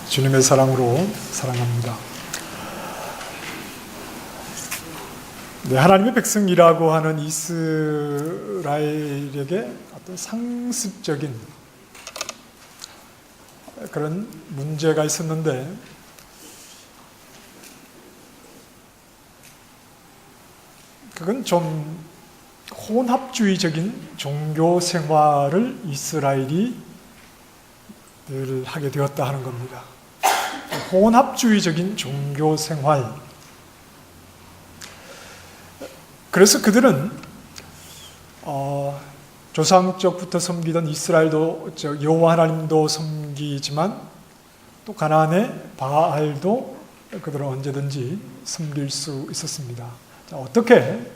주님의 사랑으로 사랑합니다. 하나님의 백성이라고 하는 이스라엘에게 어떤 상습적인 그런 문제가 있었는데, 그건 좀 혼합주의적인 종교 생활을 이스라엘이 늘 하게 되었다 하는 겁니다. 혼합주의적인 종교 생활. 그래서 그들은 조상적부터 섬기던 이스라엘도 여호와 하나님도 섬기지만 또 가나안의 바알도 그들은 언제든지 섬길 수 있었습니다. 자, 어떻게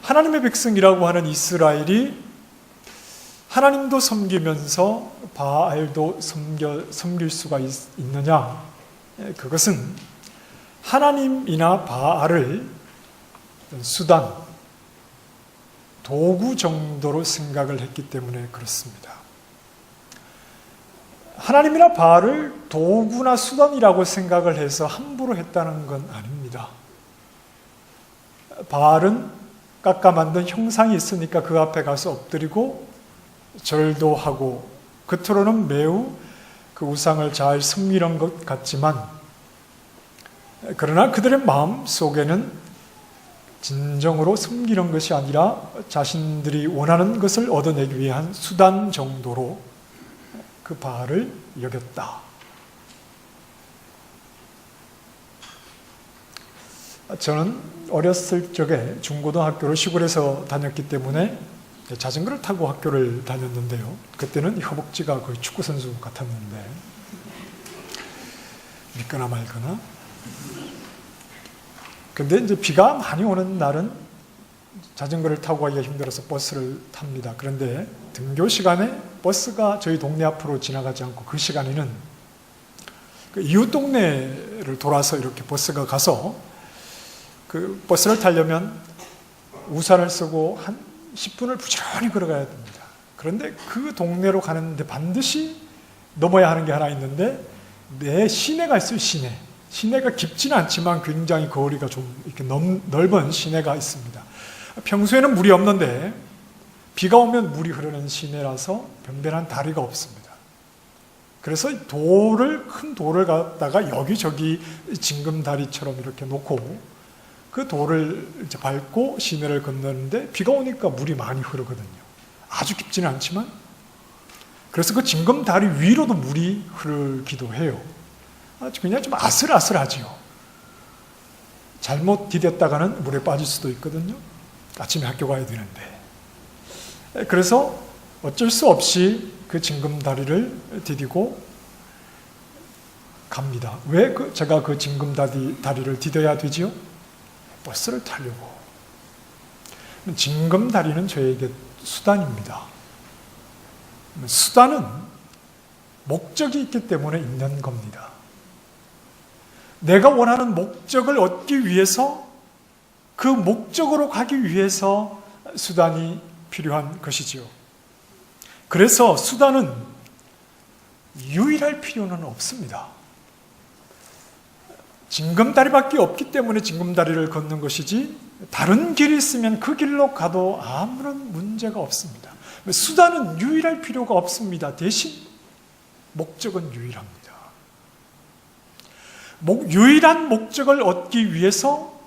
하나님의 백성이라고 하는 이스라엘이 하나님도 섬기면서 바알도 섬길 수가 있느냐? 그것은 하나님이나 바알을 수단, 도구 정도로 생각을 했기 때문에 그렇습니다. 하나님이나 바알을 도구나 수단이라고 생각을 해서 함부로 했다는 건 아닙니다. 바알은 깎아 만든 형상이 있으니까 그 앞에 가서 엎드리고 절도 하고 겉으로는 매우 그 우상을 잘 섬기는 것 같지만, 그러나 그들의 마음 속에는 진정으로 섬기는 것이 아니라 자신들이 원하는 것을 얻어내기 위한 수단 정도로 그 바알을 여겼다. 저는 어렸을 적에 중고등학교를 시골에서 다녔기 때문에 자전거를 타고 학교를 다녔는데요. 그때는 허벅지가 거의 축구선수 같았는데, 믿거나 말거나. 근데 이제 비가 많이 오는 날은 자전거를 타고 가기가 힘들어서 버스를 탑니다. 그런데 등교 시간에 버스가 저희 동네 앞으로 지나가지 않고 그 시간에는 그 이웃 동네를 돌아서 이렇게 버스가 가서 그 버스를 타려면 우산을 쓰고 한 10분을 부지런히 걸어가야 됩니다. 그런데 그 동네로 가는데 반드시 넘어야 하는 게 하나 있는데, 내 시내가 있어요. 시내가 깊지는 않지만 굉장히 거리가 좀 이렇게 넓은 시내가 있습니다. 평소에는 물이 없는데 비가 오면 물이 흐르는 시내라서 변변한 다리가 없습니다. 그래서 큰 돌을 갖다가 여기저기 징금다리처럼 이렇게 놓고 그 돌을 이제 밟고 시내를 건너는데, 비가 오니까 물이 많이 흐르거든요. 아주 깊지는 않지만. 그래서 그 징금다리 위로도 물이 흐르기도 해요. 그냥 좀 아슬아슬하지요. 잘못 디뎠다가는 물에 빠질 수도 있거든요. 아침에 학교 가야 되는데. 그래서 어쩔 수 없이 그 징금다리를 디디고 갑니다. 왜 제가 그 징금다리를 디뎌야 되지요? 버스를 타려고. 징금다리는 저에게 수단입니다. 수단은 목적이 있기 때문에 있는 겁니다. 내가 원하는 목적을 얻기 위해서, 그 목적으로 가기 위해서 수단이 필요한 것이지요. 그래서 수단은 유일할 필요는 없습니다. 징금다리밖에 없기 때문에 징금다리를 걷는 것이지, 다른 길이 있으면 그 길로 가도 아무런 문제가 없습니다. 수단은 유일할 필요가 없습니다. 대신 목적은 유일합니다. 유일한 목적을 얻기 위해서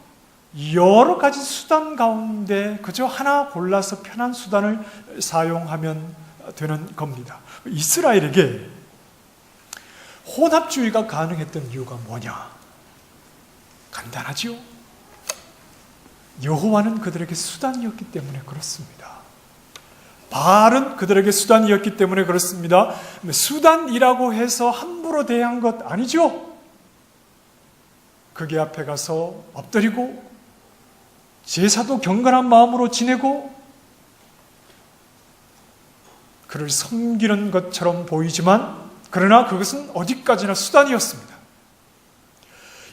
여러 가지 수단 가운데 그저 하나 골라서 편한 수단을 사용하면 되는 겁니다. 이스라엘에게 혼합주의가 가능했던 이유가 뭐냐? 간단하지요. 여호와는 그들에게 수단이었기 때문에 그렇습니다. 바알은 그들에게 수단이었기 때문에 그렇습니다. 수단이라고 해서 함부로 대한 것 아니죠. 그게 앞에 가서 엎드리고 제사도 경건한 마음으로 지내고 그를 섬기는 것처럼 보이지만, 그러나 그것은 어디까지나 수단이었습니다.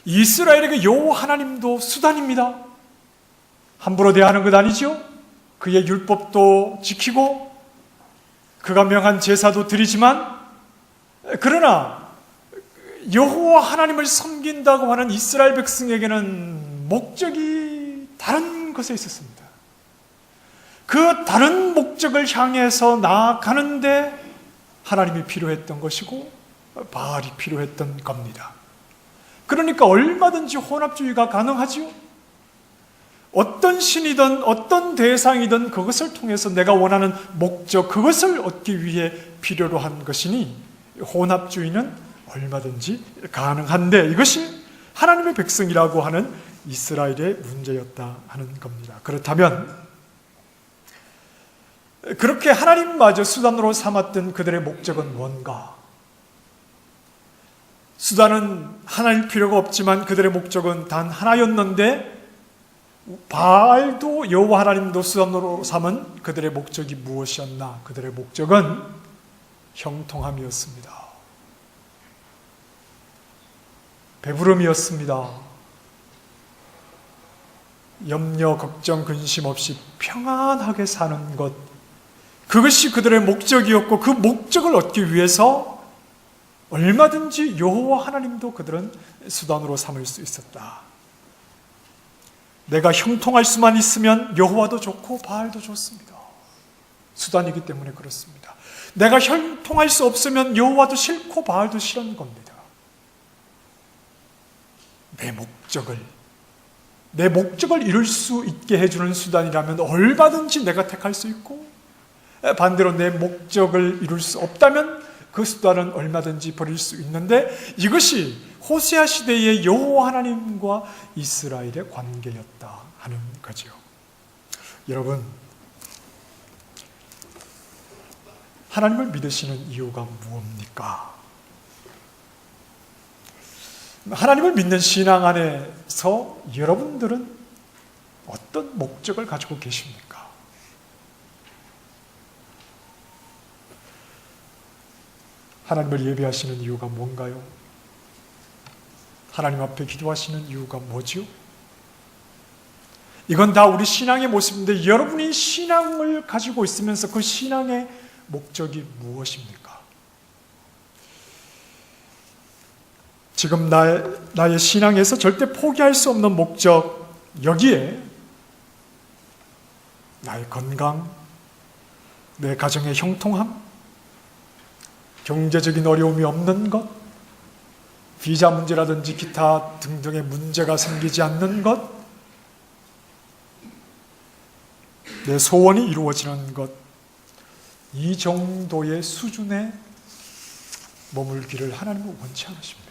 이스라엘에게 여호와 하나님도 수단입니다. 함부로 대하는 것 아니죠? 그의 율법도 지키고 그가 명한 제사도 드리지만, 그러나 여호와 하나님을 섬긴다고 하는 이스라엘 백성에게는 목적이 다른 것에 있었습니다. 그 다른 목적을 향해서 나아가는데 하나님이 필요했던 것이고 바알이 필요했던 겁니다. 그러니까 얼마든지 혼합주의가 가능하지요. 어떤 신이든 어떤 대상이든 그것을 통해서 내가 원하는 목적, 그것을 얻기 위해 필요로 한 것이니 혼합주의는 얼마든지 가능한데 이것이 하나님의 백성이라고 하는 이스라엘의 문제였다 하는 겁니다. 그렇다면 그렇게 하나님마저 수단으로 삼았던 그들의 목적은 뭔가? 수단은 하나일 필요가 없지만 그들의 목적은 단 하나였는데 바알도 여호와 하나님도 수단으로 삼은 그들의 목적이 무엇이었나? 그들의 목적은 형통함이었습니다. 배부름이었습니다. 염려, 걱정, 근심 없이 평안하게 사는 것, 그것이 그들의 목적이었고 그 목적을 얻기 위해서 얼마든지 여호와 하나님도 그들은 수단으로 삼을 수 있었다. 내가 형통할 수만 있으면 여호와도 좋고 바알도 좋습니다. 수단이기 때문에 그렇습니다. 내가 형통할 수 없으면 여호와도 싫고 바알도 싫은 겁니다. 내 목적을 이룰 수 있게 해주는 수단이라면 얼마든지 내가 택할 수 있고, 반대로 내 목적을 이룰 수 없다면 그 수단은 얼마든지 버릴 수 있는데, 이것이 호세아 시대의 여호와 하나님과 이스라엘의 관계였다 하는 거죠. 여러분, 하나님을 믿으시는 이유가 무엇입니까? 하나님을 믿는 신앙 안에서 여러분들은 어떤 목적을 가지고 계십니까? 하나님을 예배하시는 이유가 뭔가요? 하나님 앞에 기도하시는 이유가 뭐지요? 이건 다 우리 신앙의 모습인데 여러분이 신앙을 가지고 있으면서 그 신앙의 목적이 무엇입니까? 지금 나의 신앙에서 절대 포기할 수 없는 목적, 여기에 나의 건강, 내 가정의 형통함, 경제적인 어려움이 없는 것, 비자 문제라든지 기타 등등의 문제가 생기지 않는 것, 내 소원이 이루어지는 것, 이 정도의 수준에 머물기를 하나님은 원치 않으십니다.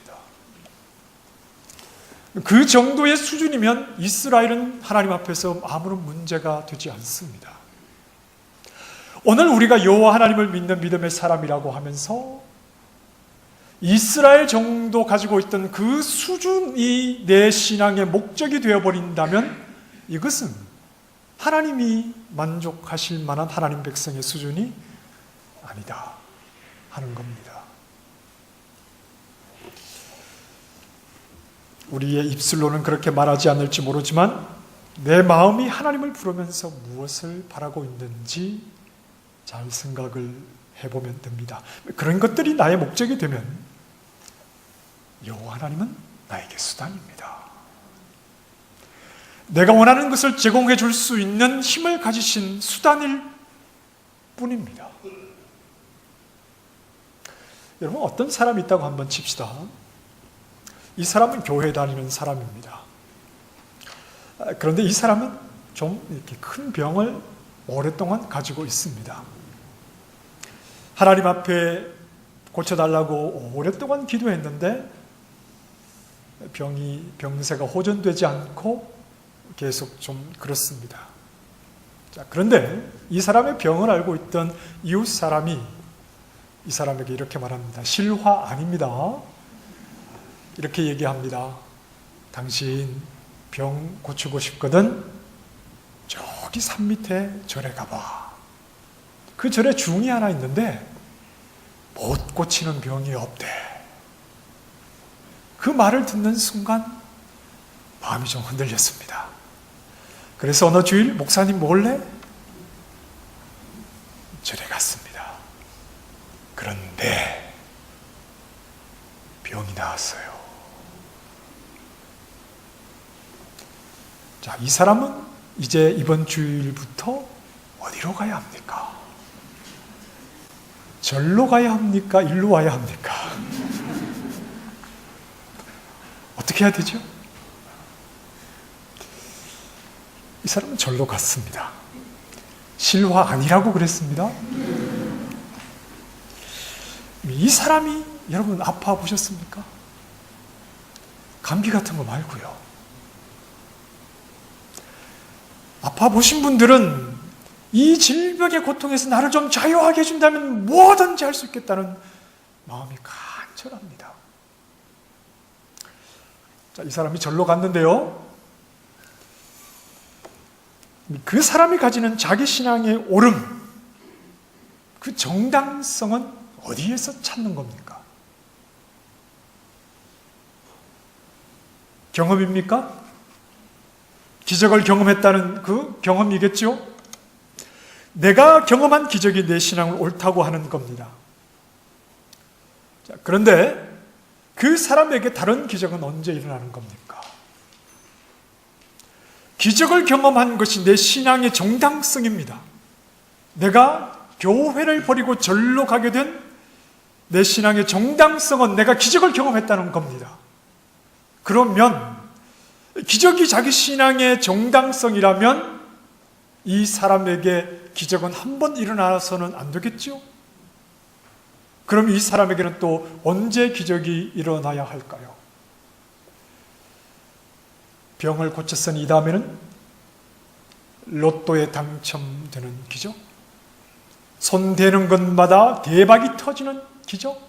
그 정도의 수준이면 이스라엘은 하나님 앞에서 아무런 문제가 되지 않습니다. 오늘 우리가 여호와 하나님을 믿는 믿음의 사람이라고 하면서 이스라엘 정도 가지고 있던 그 수준이 내 신앙의 목적이 되어버린다면 이것은 하나님이 만족하실 만한 하나님 백성의 수준이 아니다 하는 겁니다. 우리의 입술로는 그렇게 말하지 않을지 모르지만 내 마음이 하나님을 부르면서 무엇을 바라고 있는지 잘 생각을 해보면 됩니다. 그런 것들이 나의 목적이 되면 여호와 하나님은 나에게 수단입니다. 내가 원하는 것을 제공해 줄 수 있는 힘을 가지신 수단일 뿐입니다. 여러분, 어떤 사람이 있다고 한번 칩시다. 이 사람은 교회 다니는 사람입니다. 그런데 이 사람은 좀 이렇게 큰 병을 오랫동안 가지고 있습니다. 하나님 앞에 고쳐달라고 오랫동안 기도했는데 병세가 호전되지 않고 계속 좀 그렇습니다. 자, 그런데 이 사람의 병을 알고 있던 이웃 사람이 이 사람에게 이렇게 말합니다. 실화 아닙니다. 이렇게 얘기합니다. 당신 병 고치고 싶거든? 저기 산 밑에 절에 가봐. 그 절에 중이 하나 있는데 못 고치는 병이 없대. 그 말을 듣는 순간 마음이 좀 흔들렸습니다. 그래서 어느 주일 목사님 몰래 절에 갔습니다. 그런데 병이 나았어요. 자, 이 사람은 이제 이번 주일부터 어디로 가야 합니까? 절로 가야 합니까? 일로 와야 합니까? 어떻게 해야 되죠? 이 사람은 절로 갔습니다. 실화 아니라고 그랬습니다. 이 사람이 여러분 아파 보셨습니까? 감기 같은 거 말고요. 아파 보신 분들은 이 질병의 고통에서 나를 좀 자유하게 해준다면 뭐든지 할 수 있겠다는 마음이 간절합니다. 자, 이 사람이 절로 갔는데요. 그 사람이 가지는 자기 신앙의 옳음, 그 정당성은 어디에서 찾는 겁니까? 경험입니까? 기적을 경험했다는 그 경험이겠죠? 내가 경험한 기적이 내 신앙을 옳다고 하는 겁니다. 자, 그런데 그 사람에게 다른 기적은 언제 일어나는 겁니까? 기적을 경험한 것이 내 신앙의 정당성입니다. 내가 교회를 버리고 절로 가게 된 내 신앙의 정당성은 내가 기적을 경험했다는 겁니다. 그러면 기적이 자기 신앙의 정당성이라면 이 사람에게 기적은 한 번 일어나서는 안 되겠죠? 그럼 이 사람에게는 또 언제 기적이 일어나야 할까요? 병을 고쳤으니 이 다음에는 로또에 당첨되는 기적? 손 대는 것마다 대박이 터지는 기적?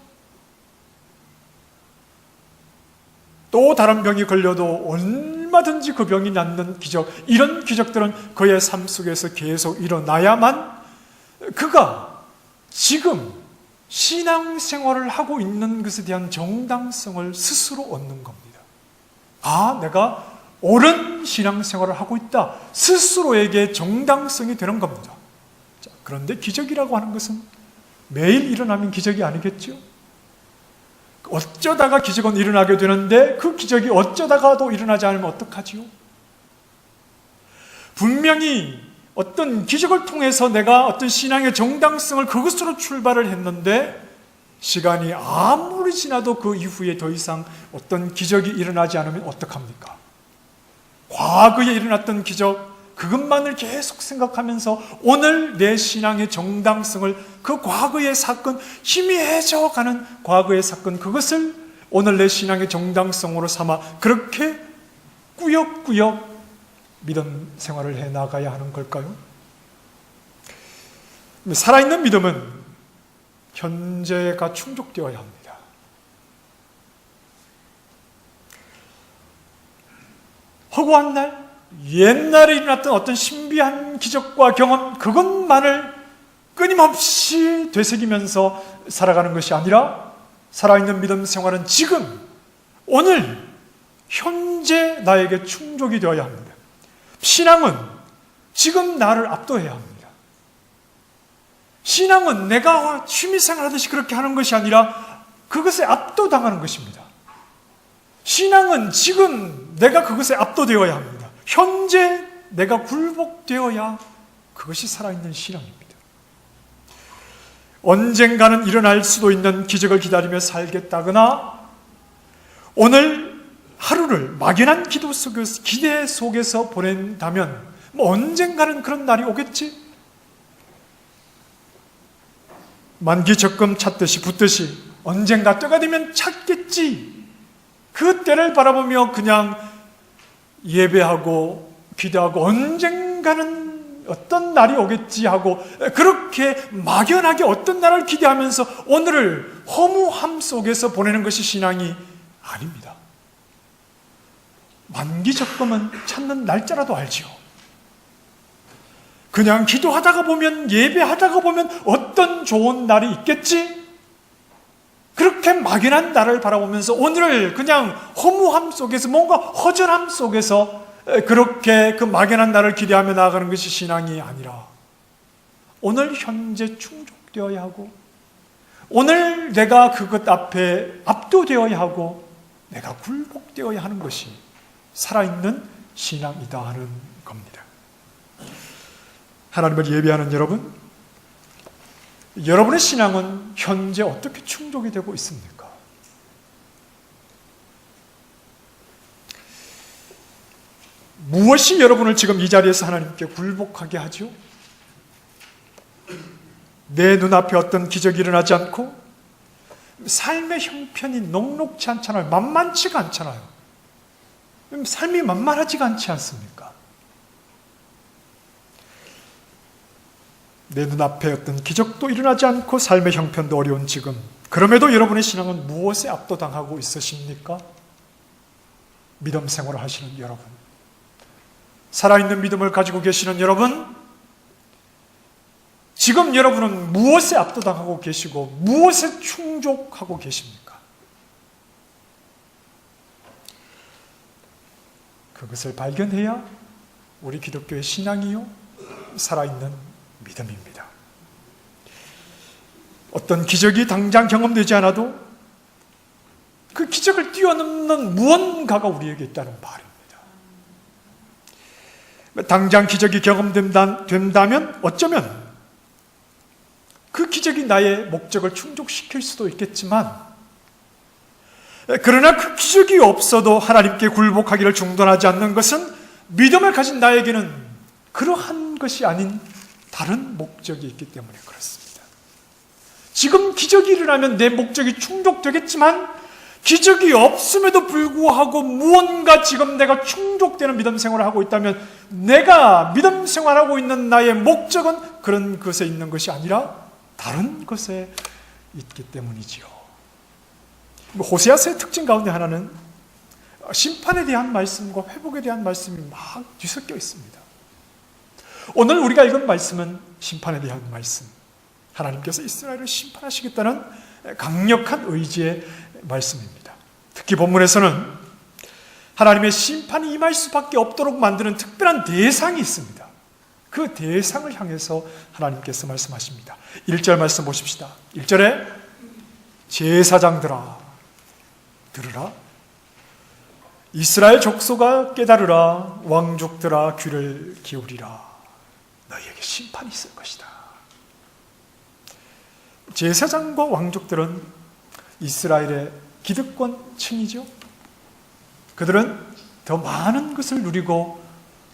또 다른 병이 걸려도 얼마든지 그 병이 낫는 기적, 이런 기적들은 그의 삶 속에서 계속 일어나야만 그가 지금 신앙생활을 하고 있는 것에 대한 정당성을 스스로 얻는 겁니다. 아, 내가 옳은 신앙생활을 하고 있다. 스스로에게 정당성이 되는 겁니다. 자, 그런데 기적이라고 하는 것은 매일 일어나면 기적이 아니겠죠? 어쩌다가 기적은 일어나게 되는데 그 기적이 어쩌다가도 일어나지 않으면 어떡하지요? 분명히 어떤 기적을 통해서 내가 어떤 신앙의 정당성을 그것으로 출발을 했는데 시간이 아무리 지나도 그 이후에 더 이상 어떤 기적이 일어나지 않으면 어떡합니까? 과거에 일어났던 기적, 그것만을 계속 생각하면서 오늘 내 신앙의 정당성을 그 과거의 사건, 희미해져 가는 과거의 사건, 그것을 오늘 내 신앙의 정당성으로 삼아 그렇게 꾸역꾸역 믿음 생활을 해 나가야 하는 걸까요? 살아있는 믿음은 현재가 충족되어야 합니다. 허구한 날, 옛날에 일어났던 어떤 신비한 기적과 경험, 그것만을 끊임없이 되새기면서 살아가는 것이 아니라 살아있는 믿음 생활은 지금, 오늘, 현재 나에게 충족이 되어야 합니다. 신앙은 지금 나를 압도해야 합니다. 신앙은 내가 취미생활 하듯이 그렇게 하는 것이 아니라 그것에 압도당하는 것입니다. 신앙은 지금 내가 그것에 압도되어야 합니다. 현재 내가 굴복되어야 그것이 살아있는 신앙입니다. 언젠가는 일어날 수도 있는 기적을 기다리며 살겠다거나 오늘 하루를 막연한 기대 속에서 보낸다면 언젠가는 그런 날이 오겠지? 만기 적금 찾듯이 붙듯이 언젠가 때가 되면 찾겠지. 그 때를 바라보며 그냥 예배하고 기도하고 언젠가는 어떤 날이 오겠지 하고 그렇게 막연하게 어떤 날을 기대하면서 오늘을 허무함 속에서 보내는 것이 신앙이 아닙니다. 만기 적금은 찾는 날짜라도 알지요. 그냥 기도하다가 보면, 예배하다가 보면 어떤 좋은 날이 있겠지? 그렇게 막연한 날을 바라보면서 오늘을 그냥 허무함 속에서, 뭔가 허전함 속에서 그렇게 그 막연한 날을 기대하며 나아가는 것이 신앙이 아니라 오늘 현재 충족되어야 하고 오늘 내가 그것 앞에 압도되어야 하고 내가 굴복되어야 하는 것이 살아있는 신앙이다 하는 겁니다. 하나님을 예배하는 여러분, 여러분의 신앙은 현재 어떻게 충족이 되고 있습니까? 무엇이 여러분을 지금 이 자리에서 하나님께 굴복하게 하죠? 내 눈앞에 어떤 기적이 일어나지 않고 삶의 형편이 녹록지 않잖아요. 만만치가 않잖아요. 삶이 만만하지가 않지 않습니까? 내 눈앞에 어떤 기적도 일어나지 않고 삶의 형편도 어려운 지금, 그럼에도 여러분의 신앙은 무엇에 압도당하고 있으십니까? 믿음 생활을 하시는 여러분, 살아있는 믿음을 가지고 계시는 여러분, 지금 여러분은 무엇에 압도당하고 계시고 무엇에 충족하고 계십니까? 그것을 발견해야 우리 기독교의 신앙이요 살아있는 믿음입니다. 어떤 기적이 당장 경험되지 않아도 그 기적을 뛰어넘는 무언가가 우리에게 있다는 말입니다. 당장 기적이 경험된다면 어쩌면 그 기적이 나의 목적을 충족시킬 수도 있겠지만, 그러나 그 기적이 없어도 하나님께 굴복하기를 중단하지 않는 것은 믿음을 가진 나에게는 그러한 것이 아닌 다른 목적이 있기 때문에 그렇습니다. 지금 기적이 일어나면 내 목적이 충족되겠지만, 기적이 없음에도 불구하고 무언가 지금 내가 충족되는 믿음 생활을 하고 있다면 내가 믿음 생활하고 있는 나의 목적은 그런 것에 있는 것이 아니라 다른 것에 있기 때문이지요. 호세아서의 특징 가운데 하나는 심판에 대한 말씀과 회복에 대한 말씀이 막 뒤섞여 있습니다. 오늘 우리가 읽은 말씀은 심판에 대한 말씀, 하나님께서 이스라엘을 심판하시겠다는 강력한 의지의 말씀입니다. 특히 본문에서는 하나님의 심판이 임할 수밖에 없도록 만드는 특별한 대상이 있습니다. 그 대상을 향해서 하나님께서 말씀하십니다. 1절 말씀 보십시다. 1절에 제사장들아 들으라, 이스라엘 족속아 깨달으라, 왕족들아 귀를 기울이라, 너희에게 심판이 있을 것이다. 제사장과 왕족들은 이스라엘의 기득권층이죠. 그들은 더 많은 것을 누리고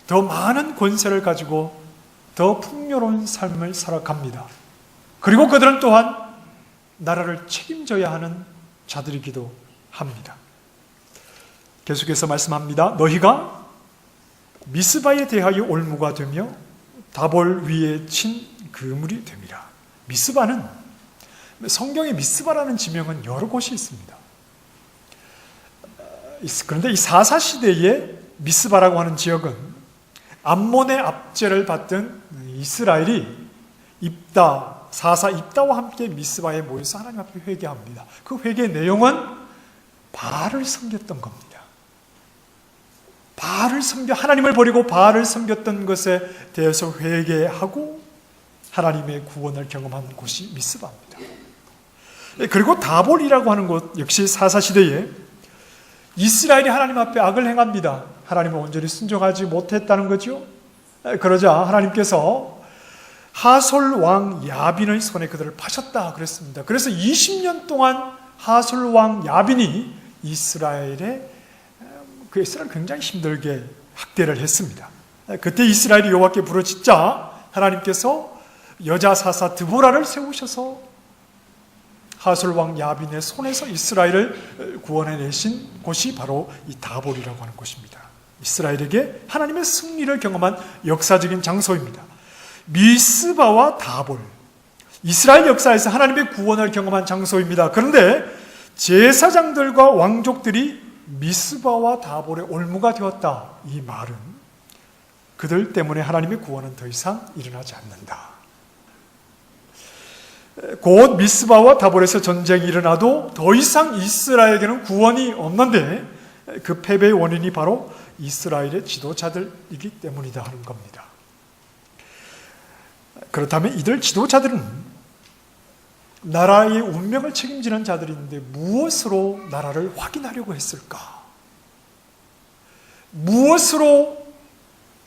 더 많은 권세를 가지고 더 풍요로운 삶을 살아갑니다. 그리고 그들은 또한 나라를 책임져야 하는 자들이기도 합니다. 계속해서 말씀합니다. 너희가 미스바에 대하여 올무가 되며 다볼 위에 친 그물이 됨이라. 미스바는, 성경에 미스바라는 지명은 여러 곳이 있습니다. 그런데 이 사사시대에 미스바라고 하는 지역은 암몬의 압제를 받던 이스라엘이 사사 입다와 함께 미스바에 모여서 하나님 앞에 회개합니다. 그 회개의 내용은 바알을 섬겼던 겁니다. 바알을 하나님을 버리고 바알을 섬겼던 것에 대해서 회개하고 하나님의 구원을 경험한 곳이 미스바입니다. 그리고 다볼이라고 하는 곳 역시 사사시대에 이스라엘이 하나님 앞에 악을 행합니다. 하나님을 온전히 순종하지 못했다는 거죠. 그러자 하나님께서 하솔 왕 야빈의 손에 그들을 파셨다 그랬습니다. 그래서 20년 동안 하솔 왕 야빈이 이스라엘을 굉장히 힘들게 학대를 했습니다. 그때 이스라엘이 여호와께 부르짖자 하나님께서 여자 사사 드보라를 세우셔서 하솔 왕 야빈의 손에서 이스라엘을 구원해내신 곳이 바로 이 다볼이라고 하는 곳입니다. 이스라엘에게 하나님의 승리를 경험한 역사적인 장소입니다. 미스바와 다볼, 이스라엘 역사에서 하나님의 구원을 경험한 장소입니다. 그런데 제사장들과 왕족들이 미스바와 다볼의 올무가 되었다, 이 말은 그들 때문에 하나님의 구원은 더 이상 일어나지 않는다. 곧 미스바와 다볼에서 전쟁이 일어나도 더 이상 이스라엘에게는 구원이 없는데 그 패배의 원인이 바로 이스라엘의 지도자들이기 때문이다 하는 겁니다. 그렇다면 이들 지도자들은 나라의 운명을 책임지는 자들인데 무엇으로 나라를 확인하려고 했을까? 무엇으로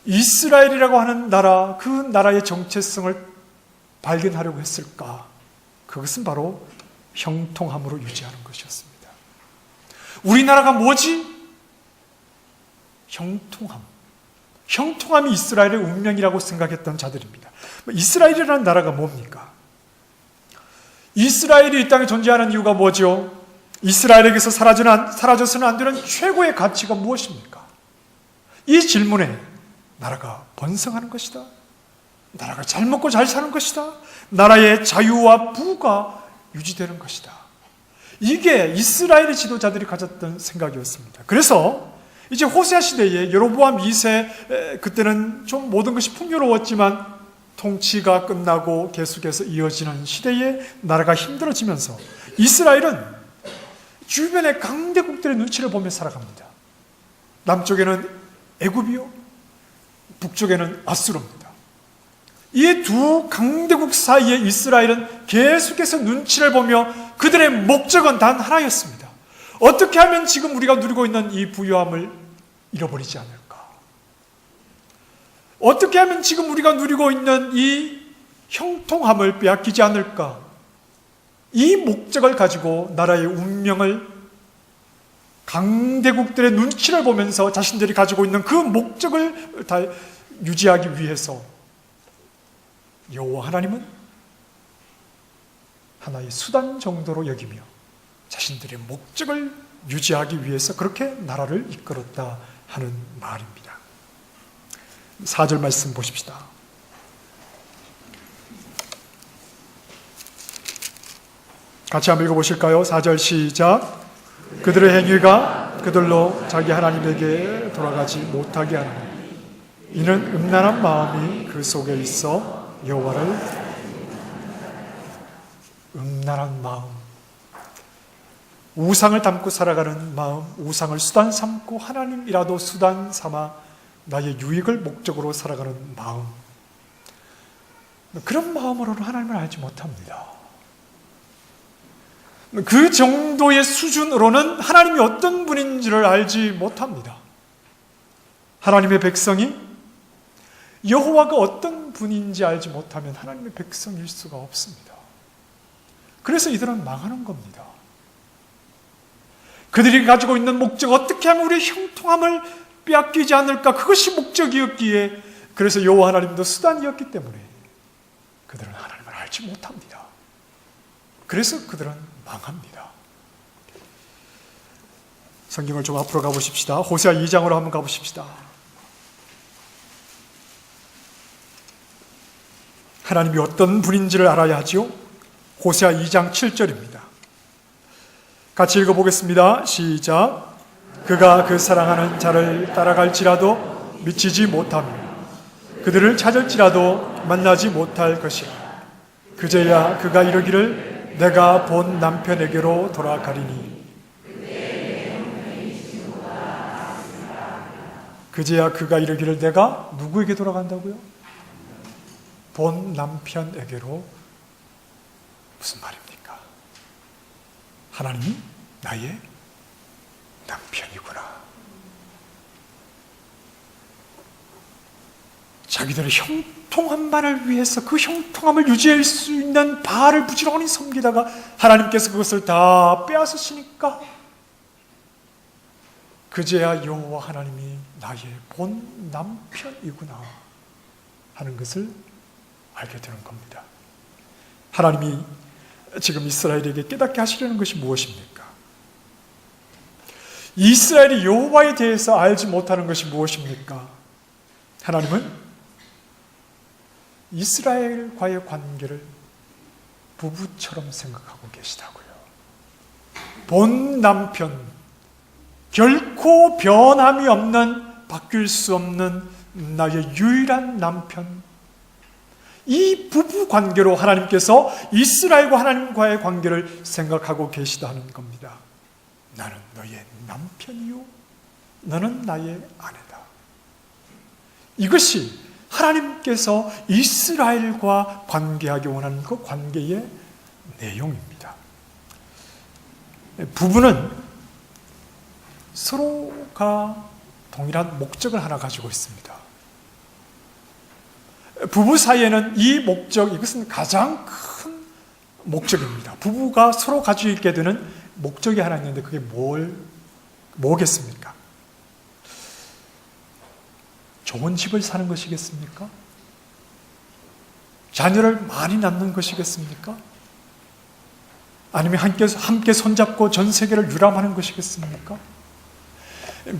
이스라엘이라고 하는 나라, 그 나라의 정체성을 발견하려고 했을까? 그것은 바로 형통함으로 유지하는 것이었습니다. 우리나라가 뭐지? 형통함. 형통함이 이스라엘의 운명이라고 생각했던 자들입니다. 이스라엘이라는 나라가 뭡니까? 이스라엘이 이 땅에 존재하는 이유가 뭐죠? 이스라엘에게서 사라져서는 안 되는 최고의 가치가 무엇입니까? 이 질문에 나라가 번성하는 것이다. 나라가 잘 먹고 잘 사는 것이다. 나라의 자유와 부가 유지되는 것이다. 이게 이스라엘의 지도자들이 가졌던 생각이었습니다. 그래서 이제 호세아 시대에 여로보암 2세, 그때는 좀 모든 것이 풍요로웠지만 통치가 끝나고 계속해서 이어지는 시대에 나라가 힘들어지면서 이스라엘은 주변의 강대국들의 눈치를 보며 살아갑니다. 남쪽에는 애굽이요, 북쪽에는 아수르입니다. 이 두 강대국 사이에 이스라엘은 계속해서 눈치를 보며 그들의 목적은 단 하나였습니다. 어떻게 하면 지금 우리가 누리고 있는 이 부유함을 잃어버리지 않을까? 어떻게 하면 지금 우리가 누리고 있는 이 형통함을 빼앗기지 않을까? 이 목적을 가지고 나라의 운명을 강대국들의 눈치를 보면서 자신들이 가지고 있는 그 목적을 다 유지하기 위해서 여호와 하나님은 하나의 수단 정도로 여기며 자신들의 목적을 유지하기 위해서 그렇게 나라를 이끌었다 하는 말입니다. 4절 말씀 보십시다. 같이 한번 읽어보실까요? 4절 시작. 그들의 행위가 그들로 자기 하나님에게 돌아가지 못하게 하는 이는 음란한 마음이 그 속에 있어 여호와를 음란한 마음, 우상을 담고 살아가는 마음, 우상을 수단 삼고 하나님이라도 수단 삼아 나의 유익을 목적으로 살아가는 마음, 그런 마음으로는 하나님을 알지 못합니다. 그 정도의 수준으로는 하나님이 어떤 분인지를 알지 못합니다. 하나님의 백성이 여호와가 어떤 분인지 알지 못하면 하나님의 백성일 수가 없습니다. 그래서 이들은 망하는 겁니다. 그들이 가지고 있는 목적, 어떻게 하면 우리의 형통함을 빼앗기지 않을까? 그것이 목적이었기에, 그래서 여호와 하나님도 수단이었기 때문에 그들은 하나님을 알지 못합니다. 그래서 그들은 망합니다. 성경을 좀 앞으로 가보십시다. 호세아 2장으로 한번 가보십시다. 하나님이 어떤 분인지를 알아야 하지요. 호세아 2장 7절입니다. 같이 읽어보겠습니다. 시작. 그가 그 사랑하는 자를 따라갈지라도 미치지 못하며 그들을 찾을지라도 만나지 못할 것이라. 그제야 그가 이르기를 내가 본 남편에게로 돌아가리니. 그제야 그가 이르기를 내가 누구에게 돌아간다고요? 본 남편에게로. 무슨 말입니까? 하나님이 나의 남편이구나. 자기들의 형통함만을 위해서 그 형통함을 유지할 수 있는 바알을 부지런히 섬기다가 하나님께서 그것을 다 빼앗으시니까 그제야 여호와 하나님이 나의 본 남편이구나 하는 것을 알게 되는 겁니다. 하나님이 지금 이스라엘에게 깨닫게 하시려는 것이 무엇입니까? 이스라엘이 여호와에 대해서 알지 못하는 것이 무엇입니까? 하나님은 이스라엘과의 관계를 부부처럼 생각하고 계시다고요. 본 남편, 결코 변함이 없는, 바뀔 수 없는 나의 유일한 남편, 이 부부 관계로 하나님께서 이스라엘과 하나님과의 관계를 생각하고 계시다는 겁니다. 나는 너의 남편이요, 너는 나의 아내다. 이것이 하나님께서 이스라엘과 관계하기 원하는 그 관계의 내용입니다. 부부는 서로가 동일한 목적을 하나 가지고 있습니다. 부부 사이에는 이 목적, 이것은 가장 큰 목적입니다. 부부가 서로 가지고 있게 되는 목적이 하나 있는데 그게 뭐겠습니까? 좋은 집을 사는 것이겠습니까? 자녀를 많이 낳는 것이겠습니까? 아니면 함께 손잡고 전 세계를 유람하는 것이겠습니까?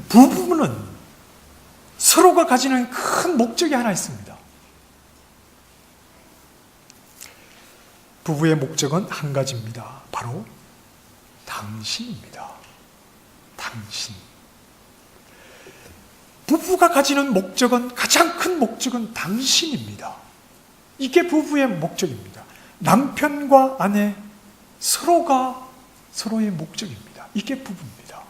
부부는 서로가 가지는 큰 목적이 하나 있습니다. 부부의 목적은 한 가지입니다. 바로 당신입니다. 당신. 부부가 가지는 목적은, 가장 큰 목적은 당신입니다. 이게 부부의 목적입니다. 남편과 아내 서로가 서로의 목적입니다. 이게 부부입니다.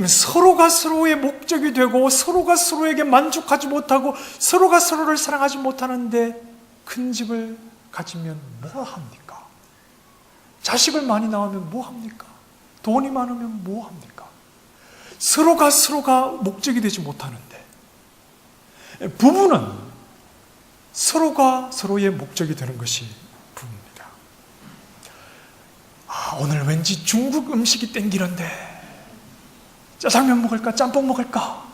서로가 서로의 목적이 되고 서로가 서로에게 만족하지 못하고 서로가 서로를 사랑하지 못하는데 큰 집을 가지면 뭐 합니까? 자식을 많이 낳으면 뭐 합니까? 돈이 많으면 뭐 합니까? 서로가 목적이 되지 못하는데 부부는 서로가 서로의 목적이 되는 것이 부부입니다. 오늘 왠지 중국 음식이 땡기는데 짜장면 먹을까? 짬뽕 먹을까?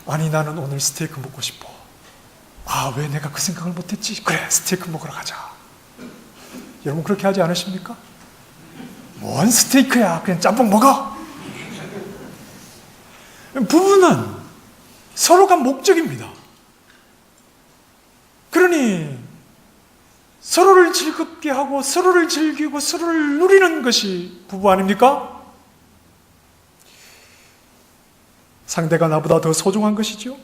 아니 나는 오늘 스테이크 먹고 싶어. 왜 내가 그 생각을 못했지? 그래, 스테이크 먹으러 가자. 여러분 그렇게 하지 않으십니까? 뭔 스테이크야, 그냥 짬뽕 먹어. 부부는 서로가 목적입니다. 그러니 서로를 즐겁게 하고 서로를 즐기고 서로를 누리는 것이 부부 아닙니까? 상대가 나보다 더 소중한 것이죠?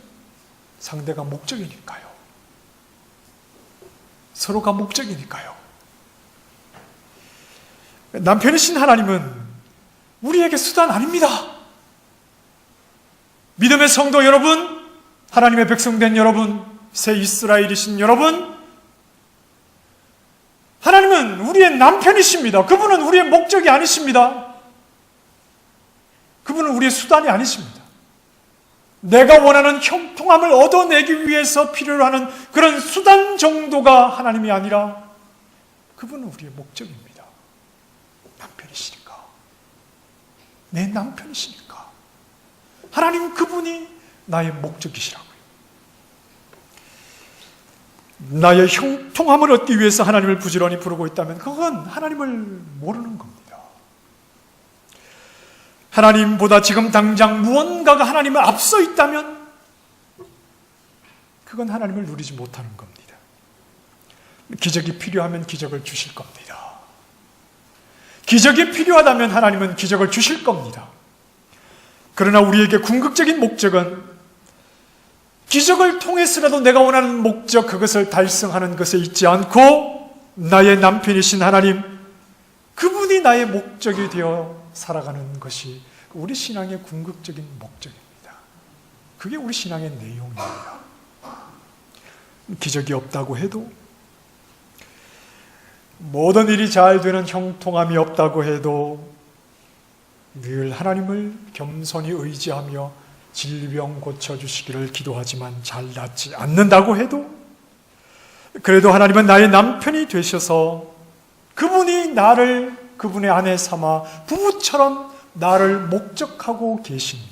상대가 목적이니까요. 서로가 목적이니까요. 남편이신 하나님은 우리에게 수단 아닙니다. 믿음의 성도 여러분, 하나님의 백성된 여러분, 새 이스라엘이신 여러분, 하나님은 우리의 남편이십니다. 그분은 우리의 목적이 아니십니다. 그분은 우리의 수단이 아니십니다. 내가 원하는 형통함을 얻어내기 위해서 필요로 하는 그런 수단 정도가 하나님이 아니라 그분은 우리의 목적입니다. 남편이시니까. 내 남편이시니까. 하나님 그분이 나의 목적이시라고요. 나의 형통함을 얻기 위해서 하나님을 부지런히 부르고 있다면 그건 하나님을 모르는 겁니다. 하나님보다 지금 당장 무언가가 하나님을 앞서 있다면 그건 하나님을 누리지 못하는 겁니다. 기적이 필요하면 기적을 주실 겁니다. 기적이 필요하다면 하나님은 기적을 주실 겁니다. 그러나 우리에게 궁극적인 목적은 기적을 통해서라도 내가 원하는 목적, 그것을 달성하는 것에 있지 않고 나의 남편이신 하나님, 그분이 나의 목적이 되어 살아가는 것이 우리 신앙의 궁극적인 목적입니다. 그게 우리 신앙의 내용입니다. 기적이 없다고 해도, 모든 일이 잘 되는 형통함이 없다고 해도 늘 하나님을 겸손히 의지하며 질병 고쳐주시기를 기도하지만 잘 낫지 않는다고 해도, 그래도 하나님은 나의 남편이 되셔서 그분이 나를 그분의 아내 삼아 부부처럼 나를 목적하고 계시니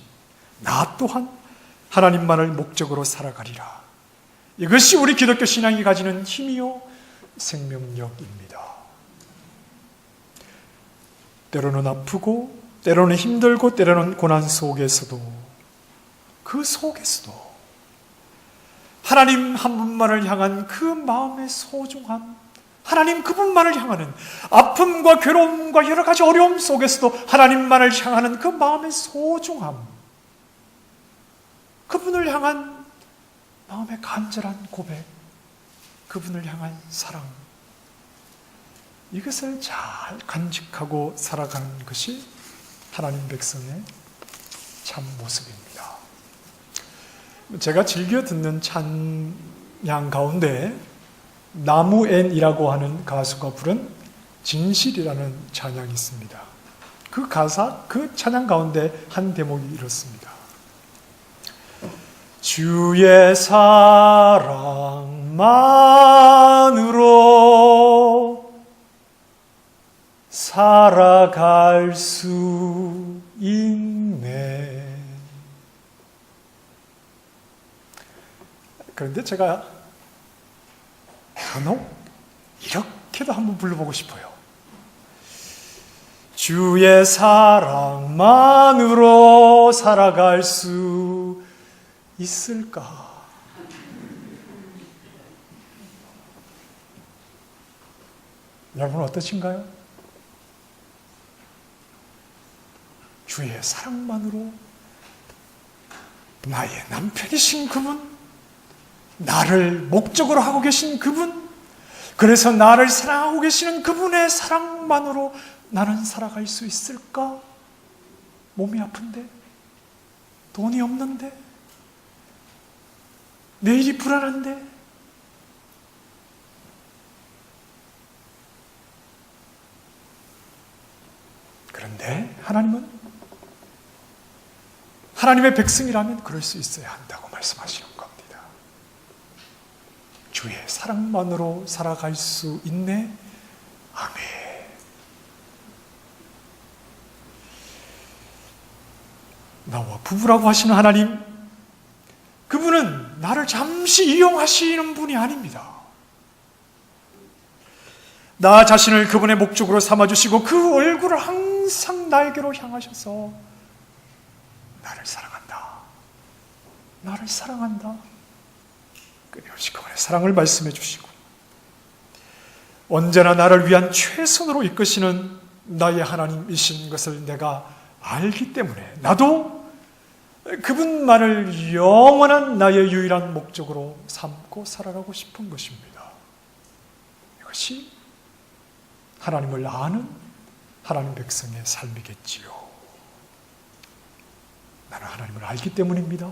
나 또한 하나님만을 목적으로 살아가리라. 이것이 우리 기독교 신앙이 가지는 힘이요 생명력입니다. 때로는 아프고 때로는 힘들고 때로는 고난 속에서도, 그 속에서도 하나님 한 분만을 향한 그 마음의 소중함, 하나님 그분만을 향하는 아픔과 괴로움과 여러 가지 어려움 속에서도 하나님만을 향하는 그 마음의 소중함, 그분을 향한 마음의 간절한 고백, 그분을 향한 사랑, 이것을 잘 간직하고 살아가는 것이 하나님 백성의 참 모습입니다. 제가 즐겨 듣는 찬양 가운데 나무엔이라고 하는 가수가 부른 진실이라는 찬양이 있습니다. 그 가사, 그 찬양 가운데 한 대목이 이렇습니다. 주의 사랑만으로 살아갈 수 있네. 그런데 제가 간혹 이렇게도 한번 불러보고 싶어요. 주의 사랑만으로 살아갈 수 있을까? 여러분 어떠신가요? 주의 사랑만으로 나의 남편이신 그분, 나를 목적으로 하고 계신 그분, 그래서 나를 사랑하고 계시는 그분의 사랑만으로 나는 살아갈 수 있을까? 몸이 아픈데, 돈이 없는데, 내일이 불안한데, 그런데 하나님은 하나님의 백성이라면 그럴 수 있어야 한다고 말씀하시는 겁니다. 주의 사랑만으로 살아갈 수 있네. 아멘. 나와 부부라고 하시는 하나님, 그분은 나를 잠시 이용하시는 분이 아닙니다. 나 자신을 그분의 목적으로 삼아주시고 그 얼굴을 항상 나에게로 향하셔서 나를 사랑한다, 나를 사랑한다, 끊임없이 그분의 사랑을 말씀해 주시고 언제나 나를 위한 최선으로 이끄시는 나의 하나님이신 것을 내가 알기 때문에 나도 그분만을 영원한 나의 유일한 목적으로 삼고 살아가고 싶은 것입니다. 이것이 하나님을 아는 하나님 백성의 삶이겠지요. 나는 하나님을 알기 때문입니다.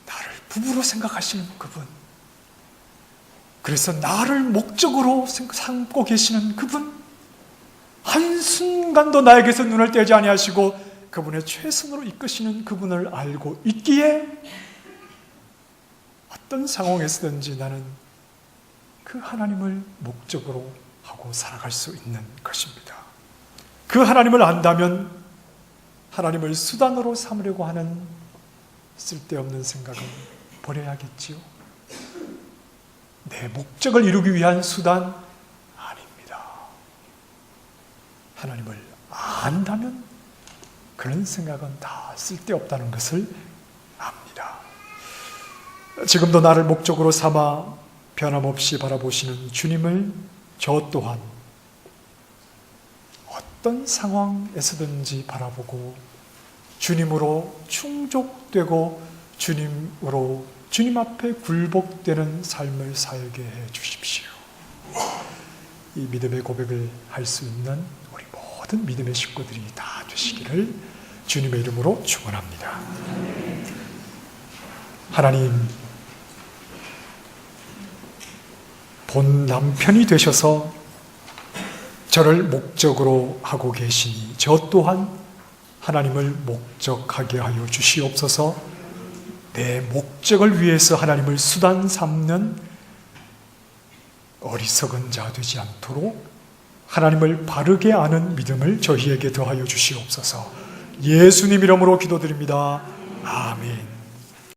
나를 부부로 생각하시는 그분, 그래서 나를 목적으로 삼고 계시는 그분, 한순간도 나에게서 눈을 떼지 아니하시고 그분의 최선으로 이끄시는 그분을 알고 있기에 어떤 상황에서든지 나는 그 하나님을 목적으로 하고 살아갈 수 있는 것입니다. 그 하나님을 안다면 하나님을 수단으로 삼으려고 하는 쓸데없는 생각은 버려야겠지요. 내 목적을 이루기 위한 수단 아닙니다. 하나님을 안다면 그런 생각은 다 쓸데없다는 것을 압니다. 지금도 나를 목적으로 삼아 변함없이 바라보시는 주님을 저 또한 어떤 상황에서든지 바라보고 주님으로 충족되고 주님으로 주님 앞에 굴복되는 삶을 살게 해 주십시오. 이 믿음의 고백을 할 수 있는 우리 모든 믿음의 식구들이 다 되시기를 주님의 이름으로 축원합니다. 하나님, 본 남편이 되셔서 저를 목적으로 하고 계시니 저 또한 하나님을 목적하게 하여 주시옵소서. 내 목적을 위해서 하나님을 수단 삼는 어리석은 자 되지 않도록 하나님을 바르게 아는 믿음을 저희에게 더하여 주시옵소서. 예수님 이름으로 기도드립니다. 아멘.